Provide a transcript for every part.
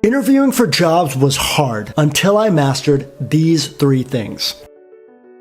Interviewing for jobs was hard until I mastered these 3 things.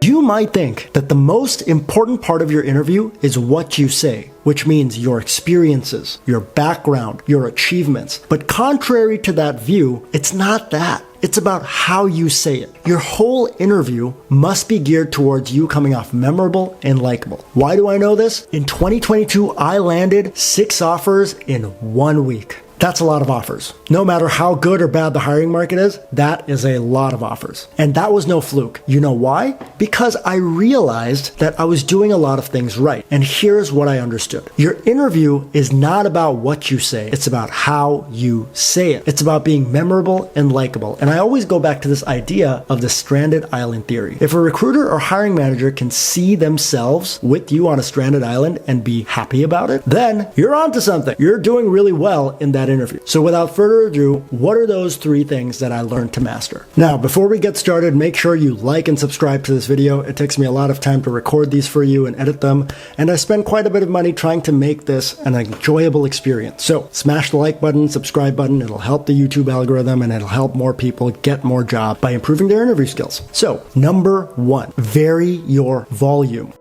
You might think that the most important part of your interview is what you say, which means your experiences, your background, your achievements. But contrary to that view, it's not that. It's about how you say it. Your whole interview must be geared towards you coming off memorable and likable. Why do I know this? In 2022, I landed 6 offers in 1 week. That's a lot of offers. No matter how good or bad the hiring market is, that is a lot of offers. And that was no fluke. You know why? Because I realized that I was doing a lot of things right. And here's what I understood. Your interview is not about what you say. It's about how you say it. It's about being memorable and likable. And I always go back to this idea of the stranded island theory. If a recruiter or hiring manager can see themselves with you on a stranded island and be happy about it, then you're onto something. You're doing really well in that interview. So without further ado, what are those 3 things that I learned to master? Now, before we get started, make sure you like and subscribe to this video. It takes me a lot of time to record these for you and edit them, and I spend quite a bit of money trying to make this an enjoyable experience. So smash the like button, subscribe button. It'll help the YouTube algorithm and it'll help more people get more jobs by improving their interview skills. So number 1, vary your volume.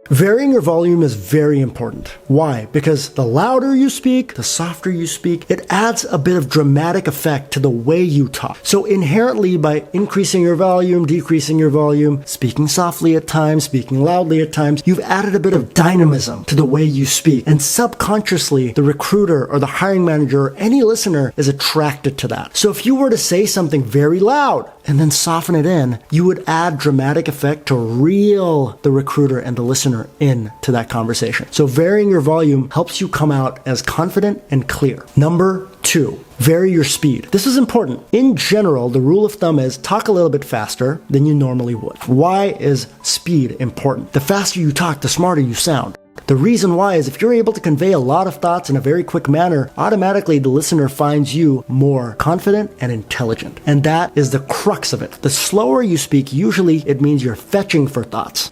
Varying your volume is very important. Why? Because the louder you speak, the softer you speak, it adds a bit of dramatic effect to the way you talk. So inherently, by increasing your volume, decreasing your volume, speaking softly at times, speaking loudly at times, you've added a bit of dynamism to the way you speak. And subconsciously, the recruiter or the hiring manager or any listener is attracted to that. So if you were to say something very loud and then soften it in, you would add dramatic effect to reel the recruiter and the listener into that conversation. So varying your volume helps you come out as confident and clear. Number 2, vary your speed. This is important. In general, the rule of thumb is talk a little bit faster than you normally would. Why is speed important? The faster you talk, the smarter you sound. The reason why is if you're able to convey a lot of thoughts in a very quick manner, automatically the listener finds you more confident and intelligent. And that is the crux of it. The slower you speak, usually it means you're fetching for thoughts.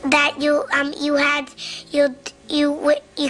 That you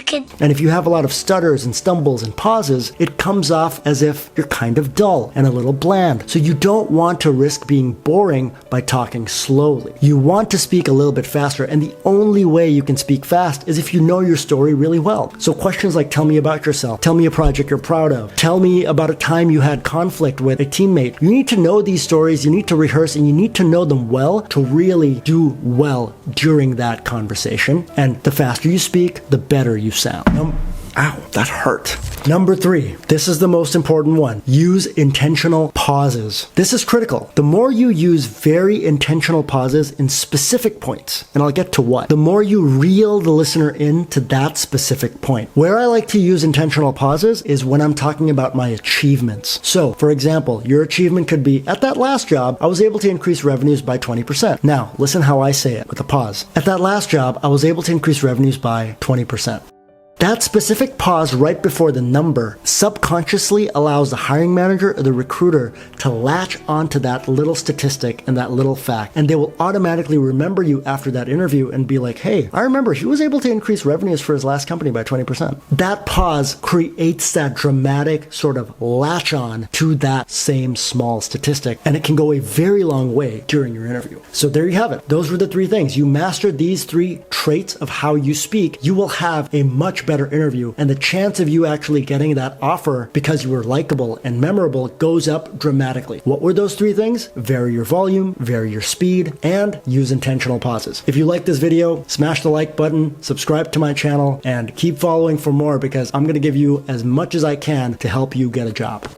could. And if you have a lot of stutters and stumbles and pauses, it comes off as if you're kind of dull and a little bland. So you don't want to risk being boring by talking slowly. You want to speak a little bit faster, and the only way you can speak fast is if you know your story really well. So questions like, tell me about yourself, tell me a project you're proud of, tell me about a time you had conflict with a teammate. You need to know these stories, you need to rehearse, and you need to know them well to really do well during that conversation. And the faster you speak, the better you sound. Ow, that hurt. Number 3, this is the most important one. Use intentional pauses. This is critical. The more you use very intentional pauses in specific points, and I'll get to what, the more you reel the listener into that specific point. Where I like to use intentional pauses is when I'm talking about my achievements. So, for example, your achievement could be, at that last job, I was able to increase revenues by 20%. Now, listen how I say it with a pause. At that last job, I was able to increase revenues by 20%. That specific pause right before the number subconsciously allows the hiring manager or the recruiter to latch onto that little statistic and that little fact, and they will automatically remember you after that interview and be like, hey, I remember he was able to increase revenues for his last company by 20%. That pause creates that dramatic sort of latch on to that same small statistic, and it can go a very long way during your interview. So there you have it. Those were the 3 things. You master these 3 traits of how you speak, you will have a much better interview, and the chance of you actually getting that offer because you were likable and memorable goes up dramatically. What were those 3 things? Vary your volume, vary your speed, and use intentional pauses. If you like this video, smash the like button, subscribe to my channel, and keep following for more because I'm going to give you as much as I can to help you get a job.